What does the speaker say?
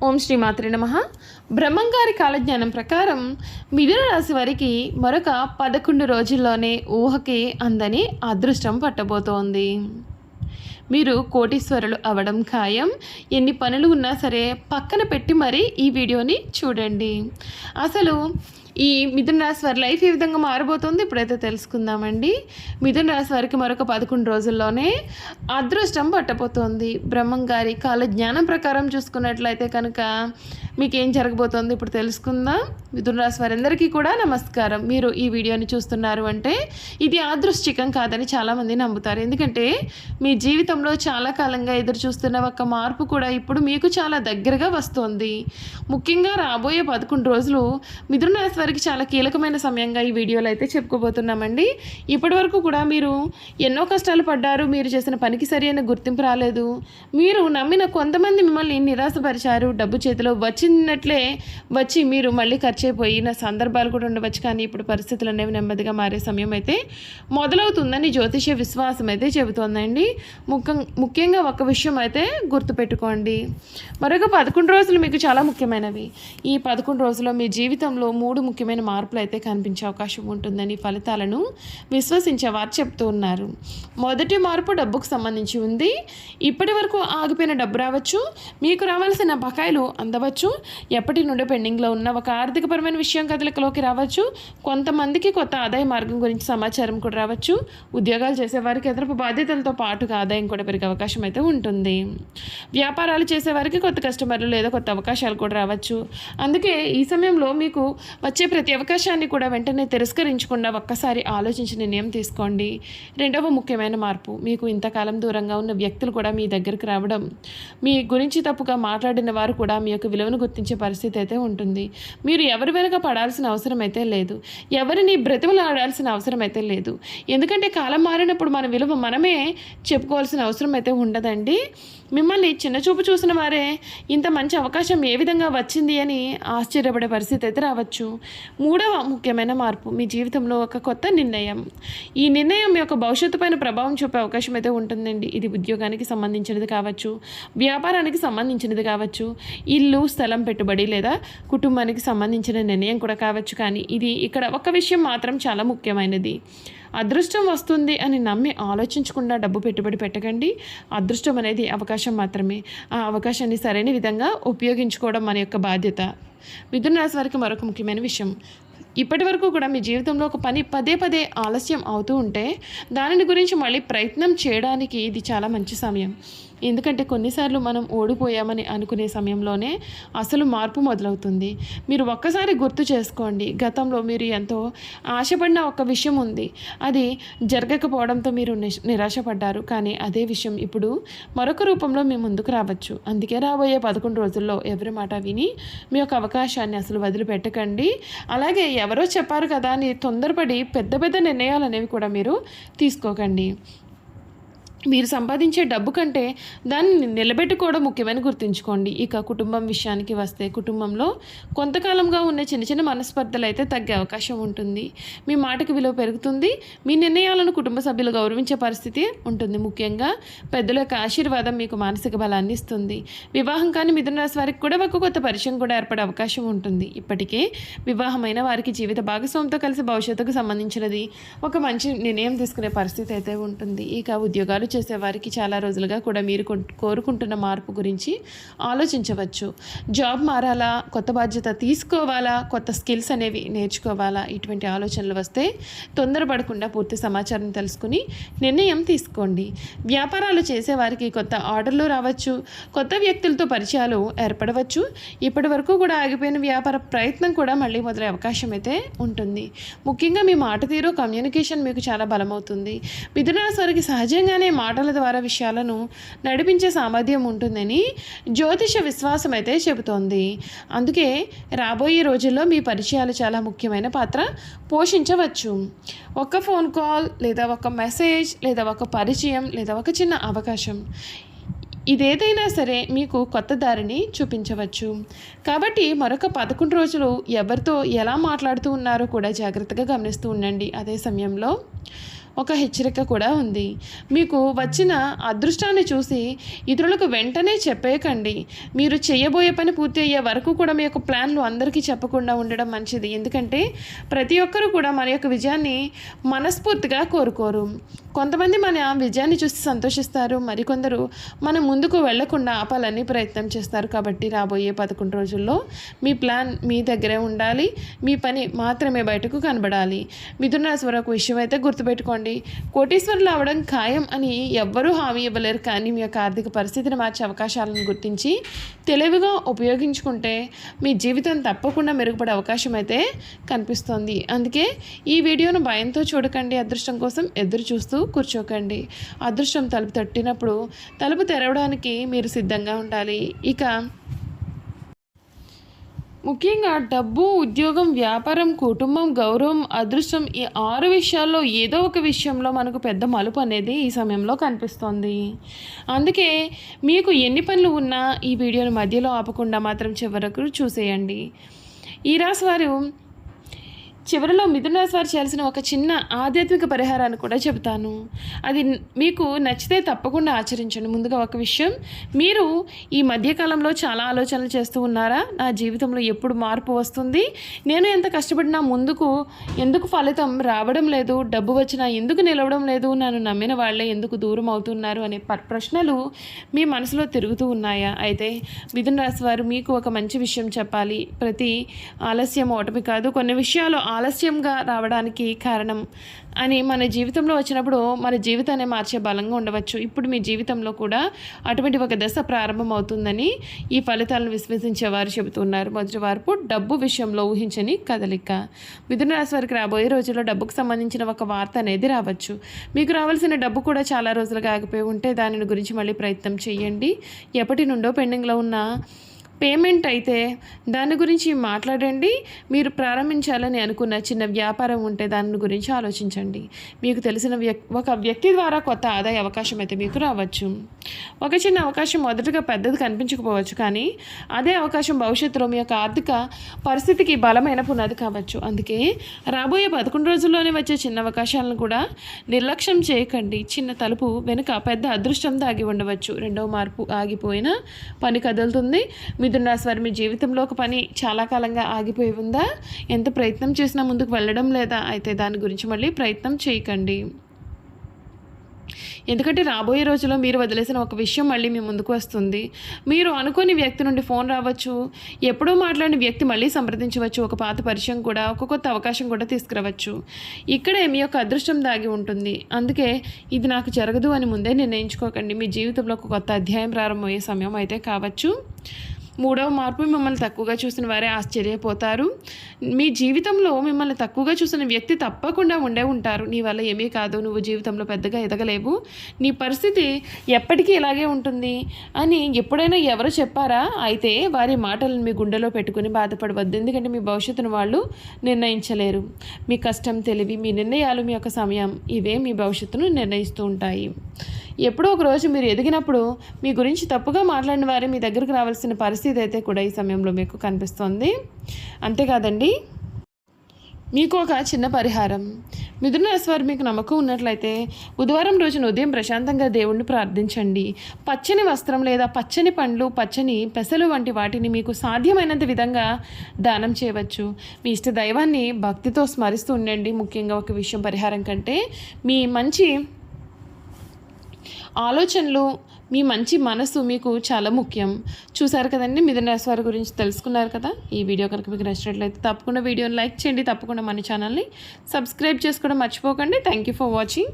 ఓం శ్రీ మాత్రే నమః. బ్రహ్మంగారి కాలజ్ఞానం ప్రకారం మిథున రాశి వారికి మరొక 11 రోజుల్లోనే ఊహకి అందని అదృష్టం పట్టబోతోంది. మీరు కోటీశ్వరులు అవ్వడం ఖాయం. ఎన్ని పనులు ఉన్నా సరే పక్కన పెట్టి మరీ ఈ వీడియోని చూడండి. అసలు ఈ మిథున రాశి వారి లైఫ్ ఏ విధంగా మారబోతుంది ఇప్పుడైతే తెలుసుకుందామండి. మిథున రాశి వారికి మరొక 11 రోజుల్లోనే అదృష్టం పట్టబోతోంది. బ్రహ్మంగారి కాలజ్ఞానం ప్రకారం చూసుకున్నట్లయితే కనుక మీకు ఏం జరగబోతోంది ఇప్పుడు తెలుసుకుందాం. మిథున రాశి వారందరికీ కూడా నమస్కారం. మీరు ఈ వీడియోని చూస్తున్నారు అంటే ఇది యాదృశ్చికం కాదని చాలామంది నమ్ముతారు. ఎందుకంటే మీ జీవితంలో చాలా కాలంగా ఎదురు చూస్తున్న ఒక మార్పు కూడా ఇప్పుడు మీకు చాలా దగ్గరగా వస్తుంది. ముఖ్యంగా రాబోయే 11 రోజులు మిథున రాశి వారికి చాలా కీలకమైన సమయంగా ఈ వీడియోలో అయితే చెప్పుకోబోతున్నామండి. ఇప్పటి వరకు కూడా మీరు ఎన్నో కష్టాలు పడ్డారు. మీరు చేసిన పనికి సరైన గుర్తింపు రాలేదు. మీరు నమ్మిన కొంతమంది మిమ్మల్ని నిరాశపరిచారు. డబ్బు చేతిలో వచ్చినట్లే వచ్చి మీరు మళ్ళీ ఖర్చు అయిపోయిన సందర్భాలు కూడా ఉండవచ్చు. కానీ ఇప్పుడు పరిస్థితులు అనేవి నెమ్మదిగా మారే సమయం అయితే మొదలవుతుందని జ్యోతిష విశ్వాసం అయితే చెబుతోందండి. ముఖ్యంగా ఒక విషయం అయితే గుర్తుపెట్టుకోండి. మరొక 11 రోజులు మీకు చాలా ముఖ్యమైనవి. ఈ 11 రోజుల్లో మీ జీవితంలో 3 ముఖ్యమైన మార్పులు అయితే కనిపించే అవకాశం ఉంటుందని ఫలితాలను విశ్వసించే వారు చెప్తూ ఉన్నారు. మొదటి మార్పు డబ్బుకు సంబంధించి ఉంది. ఇప్పటి వరకు ఆగిపోయిన డబ్బు రావచ్చు. మీకు రావాల్సిన బకాయిలు అందవచ్చు. ఎప్పటి నుండి పెండింగ్లో ఉన్న ఒక ఆర్థికపరమైన విషయం కదలికలోకి రావచ్చు. కొంతమందికి కొత్త ఆదాయ మార్గం గురించి సమాచారం కూడా రావచ్చు. ఉద్యోగాలు చేసేవారికి ఎదురపు బాధ్యతలతో పాటుగా ఆదాయం కూడా పెరిగే అవకాశం అయితే ఉంటుంది. వ్యాపారాలు చేసేవారికి కొత్త కస్టమర్లు లేదా కొత్త అవకాశాలు కూడా రావచ్చు. అందుకే ఈ సమయంలో మీకు వచ్చే ప్రతి అవకాశాన్ని కూడా వెంటనే తిరస్కరించకుండా ఒక్కసారి ఆలోచించి నిర్ణయం తీసుకోండి. రెండవ ముఖ్యమైన మార్పు, మీకు ఇంతకాలం దూరంగా ఉన్న వ్యక్తులు కూడా మీ దగ్గరకు రావడం. మీ గురించి తప్పుగా మాట్లాడిన వారు కూడా మీ యొక్క విలువను గుర్తించే పరిస్థితి అయితే ఉంటుంది. మీరు ఎవరి వెనుక పడాల్సిన అవసరం అయితే లేదు. ఎవరిని బ్రతిమలాడాల్సిన అవసరం అయితే లేదు. ఎందుకంటే కాలం మారినప్పుడు మన విలువ మనమే చెప్పుకోవాల్సిన అవసరం అయితే ఉండదండి. మిమ్మల్ని చిన్నచూపు చూసిన వారే ఇంత మంచి అవకాశం ఏ విధంగా వచ్చింది అని ఆశ్చర్యపడే పరిస్థితి అయితే రావచ్చు. మూడవ ముఖ్యమైన మార్పు, మీ జీవితంలో ఒక కొత్త నిర్ణయం. ఈ నిర్ణయం మీ యొక్క భవిష్యత్తు పైన ప్రభావం చూపే అవకాశం అయితే ఉంటుందండి. ఇది ఉద్యోగానికి సంబంధించినది కావచ్చు, వ్యాపారానికి సంబంధించినది కావచ్చు, ఇల్లు స్థలం పెట్టుబడి లేదా కుటుంబానికి సంబంధించిన నిర్ణయం కూడా కావచ్చు. కానీ ఇది ఇక్కడ ఒక విషయం మాత్రం చాలా ముఖ్యమైనది. అదృష్టం వస్తుంది అని నమ్మి ఆలోచించకుండా డబ్బు పెట్టుబడి పెట్టకండి. అదృష్టం అనేది అవకాశం మాత్రమే. ఆ అవకాశాన్ని సరైన విధంగా ఉపయోగించుకోవడం మన యొక్క బాధ్యత. మిథున రాశి వారికి మరొక ముఖ్యమైన విషయం, ఇప్పటి వరకు కూడా మీ జీవితంలో ఒక పని పదే పదే ఆలస్యం అవుతూ ఉంటే దానిని గురించి మళ్ళీ ప్రయత్నం చేయడానికి ఇది చాలా మంచి సమయం. ఎందుకంటే కొన్నిసార్లు మనం ఓడిపోయామని అనుకునే సమయంలోనే అసలు మార్పు మొదలవుతుంది. మీరు ఒక్కసారి గుర్తు చేసుకోండి. గతంలో మీరు ఎంతో ఆశపడిన ఒక విషయం ఉంది. అది జరగకపోవడంతో మీరు నిరాశపడ్డారు. కానీ అదే విషయం ఇప్పుడు మరొక రూపంలో మీ ముందుకు రావచ్చు. అందుకే రాబోయే 11 రోజుల్లో ఎవరి మాట విని మీ యొక్క అవకాశాన్ని అసలు వదిలిపెట్టకండి. అలాగే ఎవరో చెప్పారు కదా అని తొందరపడి పెద్ద పెద్ద నిర్ణయాలు అనేవి కూడా మీరు తీసుకోకండి. మీరు సంపాదించే డబ్బు కంటే దాన్ని నిలబెట్టుకోవడం ముఖ్యమని గుర్తుంచుకోండి. ఇక కుటుంబం విషయానికి వస్తే, కుటుంబంలో కొంతకాలంగా ఉన్న చిన్న చిన్న మనస్పర్ధలు అయితే తగ్గే అవకాశం ఉంటుంది. మీ మాటకు విలువ పెరుగుతుంది. మీ నిర్ణయాలను కుటుంబ సభ్యులు గౌరవించే పరిస్థితి ఉంటుంది. ముఖ్యంగా పెద్దల యొక్క ఆశీర్వాదం మీకు మానసిక బలాన్ని ఇస్తుంది. వివాహం కాని మిథున రాశి వారికి కూడా ఒక కొత్త పరిచయం కూడా ఏర్పడే అవకాశం ఉంటుంది. ఇప్పటికే వివాహమైన వారికి జీవిత భాగస్వామితో కలిసి భవిష్యత్తుకు సంబంధించినది ఒక మంచి నిర్ణయం తీసుకునే పరిస్థితి అయితే ఉంటుంది. ఇక ఉద్యోగాలు చేసేవారికి చాలా రోజులుగా కూడా మీరు కోరుకుంటున్న మార్పు గురించి ఆలోచించవచ్చు. జాబ్ మారాలా, కొత్త బాధ్యత తీసుకోవాలా, కొత్త స్కిల్స్ అనేవి నేర్చుకోవాలా, ఇటువంటి ఆలోచనలు వస్తే తొందరపడకుండా పూర్తి సమాచారం తెలుసుకుని నిర్ణయం తీసుకోండి. వ్యాపారాలు చేసేవారికి కొత్త ఆర్డర్లు రావచ్చు. కొత్త వ్యక్తులతో పరిచయాలు ఏర్పడవచ్చు. ఇప్పటి వరకు కూడా ఆగిపోయిన వ్యాపార ప్రయత్నం కూడా మళ్ళీ మొదలయ్యే అవకాశం అయితే ఉంటుంది. ముఖ్యంగా మీ మాట తీరు, కమ్యూనికేషన్ మీకు చాలా బలమవుతుంది. మిథున రాశి వారికి సహజంగానే మాటల ద్వారా విషయాలను నడిపించే సామర్థ్యం ఉంటుందని జ్యోతిష విశ్వాసం అయితే చెబుతోంది. అందుకే రాబోయే రోజుల్లో మీ పరిచయాలు చాలా ముఖ్యమైన పాత్ర పోషించవచ్చు. ఒక ఫోన్ కాల్ లేదా ఒక మెసేజ్ లేదా ఒక పరిచయం లేదా ఒక చిన్న అవకాశం, ఇదేదైనా సరే మీకు కొత్త దారిని చూపించవచ్చు. కాబట్టి మరొక 11 రోజులు ఎవరితో ఎలా మాట్లాడుతూ ఉన్నారో కూడా జాగ్రత్తగా గమనిస్తూ ఉండండి. అదే సమయంలో ఒక హెచ్చరిక కూడా ఉంది. మీకు వచ్చిన అదృష్టాన్ని చూసి ఇతరులకు వెంటనే చెప్పేయకండి. మీరు చేయబోయే పని పూర్తి అయ్యే వరకు కూడా మీ యొక్క ప్లాన్లు అందరికీ చెప్పకుండా ఉండడం మంచిది. ఎందుకంటే ప్రతి ఒక్కరూ కూడా మన యొక్క విజయాన్ని మనస్ఫూర్తిగా కోరుకోరు. కొంతమంది మన విజయాన్ని చూసి సంతోషిస్తారు, మరికొందరు మనం ముందుకు వెళ్లకుండా ఆపాలని ప్రయత్నం చేస్తారు. కాబట్టి రాబోయే 11 రోజుల్లో మీ ప్లాన్ మీ దగ్గరే ఉండాలి. మీ పని మాత్రమే బయటకు కనబడాలి. మిథున రాశి వారు ఒక విషయం అయితే గుర్తుపెట్టుకోండి, కోటీశ్వరులు అవడం ఖాయం అని ఎవ్వరూ హామీ ఇవ్వలేరు. కానీ మీ యొక్క ఆర్థిక పరిస్థితిని మార్చే అవకాశాలను గుర్తించి తెలివిగా ఉపయోగించుకుంటే మీ జీవితం తప్పకుండా మెరుగుపడే అవకాశం అయితే కనిపిస్తోంది. అందుకే ఈ వీడియోను భయంతో చూడకండి, అదృష్టం కోసం ఎదురు చూస్తూ కూర్చోకండి. అదృష్టం తలుపు తట్టినప్పుడు తలుపు తెరవడానికి మీరు సిద్ధంగా ఉండాలి. ఇక ముఖ్యంగా డబ్బు, ఉద్యోగం, వ్యాపారం, కుటుంబం, గౌరవం, అదృష్టం ఈ 6 విషయాల్లో ఏదో ఒక విషయంలో మనకు పెద్ద మలుపు అనేది ఈ సమయంలో కనిపిస్తోంది. అందుకే మీకు ఎన్ని పనులు ఉన్నా ఈ వీడియోని మధ్యలో ఆపకుండా మాత్రం చివరకు చూసేయండి. ఈ రాశి వారు చివరిలో మిథున రాశి వారు చేయాల్సిన ఒక చిన్న ఆధ్యాత్మిక పరిహారాన్ని కూడా చెబుతాను. అది మీకు నచ్చితే తప్పకుండా ఆచరించండి. ముందుగా ఒక విషయం, మీరు ఈ మధ్యకాలంలో చాలా ఆలోచనలు చేస్తూ ఉన్నారా? నా జీవితంలో ఎప్పుడు మార్పు వస్తుంది, నేను ఎంత కష్టపడినా ముందుకు ఎందుకు ఫలితం రావడం లేదు, డబ్బు వచ్చినా ఎందుకు నిలవడం లేదు, నన్ను నమ్మిన వాళ్ళే ఎందుకు దూరం అవుతున్నారు అనే ప్రశ్నలు మీ మనసులో తిరుగుతూ ఉన్నాయా? అయితే మిథున రాశి వారు మీకు ఒక మంచి విషయం చెప్పాలి. ప్రతి ఆలస్యం ఓటమి కాదు, కొన్ని విషయాలు ఆలస్యంగా రావడానికి కారణం అని మన జీవితంలో వచ్చినప్పుడు మన జీవితాన్ని మార్చే బలంగా ఉండవచ్చు. ఇప్పుడు మీ జీవితంలో కూడా అటువంటి ఒక దశ ప్రారంభమవుతుందని ఈ ఫలితాలను విశ్వసించేవారు చెబుతున్నారు. మొదటి వార్పు, డబ్బు విషయంలో ఊహించని కదలిక. మిథున రాశి వారికి రాబోయే రోజుల్లో డబ్బుకు సంబంధించిన ఒక వార్త అనేది రావచ్చు. మీకు రావాల్సిన డబ్బు కూడా చాలా రోజులుగా ఆగిపోయి ఉంటే దాని గురించి మళ్ళీ ప్రయత్నం చేయండి. ఎప్పటి నుండో పెండింగ్లో ఉన్న పేమెంట్ అయితే దాని గురించి మాట్లాడండి. మీరు ప్రారంభించాలని అనుకున్న చిన్న వ్యాపారం ఉంటే దాని గురించి ఆలోచించండి. మీకు తెలిసిన ఒక వ్యక్తి ద్వారా కొత్త ఆదాయ అవకాశం అయితే మీకు రావచ్చు. ఒక చిన్న అవకాశం మొదటగా పెద్దది కనిపించకపోవచ్చు, కానీ అదే అవకాశం భవిష్యత్తులో మీ యొక్క ఆర్థిక పరిస్థితికి బలమైన పునాది కావచ్చు. అందుకే రాబోయే 11 రోజుల్లోనే వచ్చే చిన్న అవకాశాలను కూడా నిర్లక్ష్యం చేయకండి. చిన్న తలుపు వెనుక పెద్ద అదృష్టం దాగి ఉండవచ్చు. రెండవ మార్పు, ఆగిపోయిన పని కదులుతుంది. మిథున రాశి వారి మీ జీవితంలో ఒక పని చాలా కాలంగా ఆగిపోయి ఉందా? ఎంత ప్రయత్నం చేసినా ముందుకు వెళ్ళడం లేదా? అయితే దాని గురించి మళ్ళీ ప్రయత్నం చేయకండి. ఎందుకంటే రాబోయే రోజుల్లో మీరు వదిలేసిన ఒక విషయం మళ్ళీ మీ ముందుకు వస్తుంది. మీరు అనుకోని వ్యక్తి నుండి ఫోన్ రావచ్చు, ఎప్పుడో మాట్లాడిన వ్యక్తి మళ్ళీ సంప్రదించవచ్చు, ఒక పాత పరిచయం కూడా, ఒక కొత్త అవకాశం కూడా తీసుకురావచ్చు. ఇక్కడే మీ యొక్క అదృష్టం దాగి ఉంటుంది. అందుకే ఇది నాకు జరగదు అని ముందే నిర్ణయించుకోకండి. మీ జీవితంలో ఒక కొత్త అధ్యాయం ప్రారంభమయ్యే సమయం అయితే కావచ్చు. మూడవ మార్పు, మిమ్మల్ని తక్కువగా చూసిన వారే ఆశ్చర్యపోతారు. మీ జీవితంలో మిమ్మల్ని తక్కువగా చూసిన వ్యక్తి తప్పకుండా ఉండే ఉంటారు. నీ వల్ల ఏమీ కాదు, నువ్వు జీవితంలో పెద్దగా ఎదగలేవు, నీ పరిస్థితి ఎప్పటికీ ఇలాగే ఉంటుంది అని ఎప్పుడైనా ఎవరు చెప్పారా? అయితే వారి మాటలను మీ గుండెలో పెట్టుకుని బాధపడవద్దు. ఎందుకంటే మీ భవిష్యత్తును వాళ్ళు నిర్ణయించలేరు. మీ కష్టం, తెలివి, మీ నిర్ణయాలు, మీ యొక్క సమయం ఇవే మీ భవిష్యత్తును నిర్ణయిస్తూ ఉంటాయి. ఎప్పుడో ఒక రోజు మీరు ఎదిగినప్పుడు మీ గురించి తప్పుగా మాట్లాడిన వారే మీ దగ్గరకు రావాల్సిన పరిస్థితి అయితే కూడా ఈ సమయంలో మీకు కనిపిస్తోంది. అంతేకాదండి, మీకు ఒక చిన్న పరిహారం. మిథున రాశి వారు మీకు నమ్మకం ఉన్నట్లయితే బుధవారం రోజున ఉదయం ప్రశాంతంగా దేవుణ్ణి ప్రార్థించండి. పచ్చని వస్త్రం లేదా పచ్చని పండ్లు, పచ్చని పెసలు వంటి వాటిని మీకు సాధ్యమైనంత విధంగా దానం చేయవచ్చు. మీ ఇష్ట దైవాన్ని భక్తితో స్మరిస్తూ ఉండండి. ముఖ్యంగా ఒక విషయం, పరిహారం కంటే మీ మంచి ఆలోచనలు, మీ మంచి మనసు మీకు చాలా ముఖ్యం. చూసారు కదండి, మిథున రాశి వారి గురించి తెలుసుకున్నారు కదా. ఈ వీడియో కనుక మీకు నచ్చినట్లయితే తప్పకుండా వీడియోని లైక్ చేయండి. తప్పకుండా మన ఛానల్ని సబ్స్క్రైబ్ చేసుకోవడం మర్చిపోకండి. Thank you for watching.